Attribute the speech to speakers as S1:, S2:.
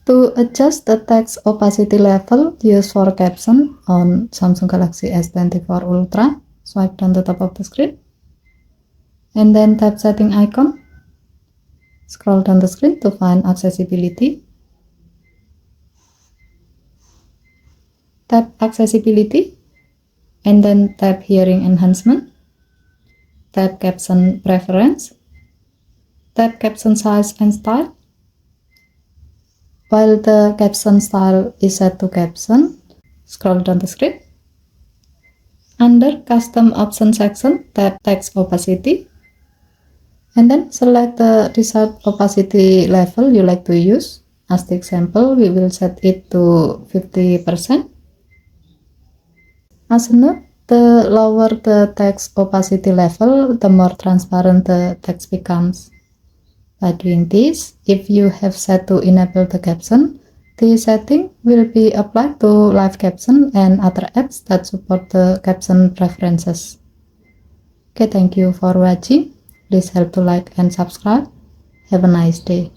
S1: To adjust the text opacity level, use for caption on Samsung Galaxy S24 Ultra. Swipe down the top of the screen and then tap setting icon. Scroll down the screen to find accessibility. Tap accessibility and then tap hearing enhancement. Tap caption preference. Tap caption size and style. While the caption style is set to caption, scroll down the screen. Under custom option section, tap text opacity and then select the desired opacity level you like to use. As the example, we will set it to 50%. As a note, the lower the text opacity level, the more transparent the text becomes. By doing this, if you have set to enable the caption, the setting will be applied to live caption and other apps that support the caption preferences. Okay, thank you for watching. Please help to like and subscribe. Have a nice day.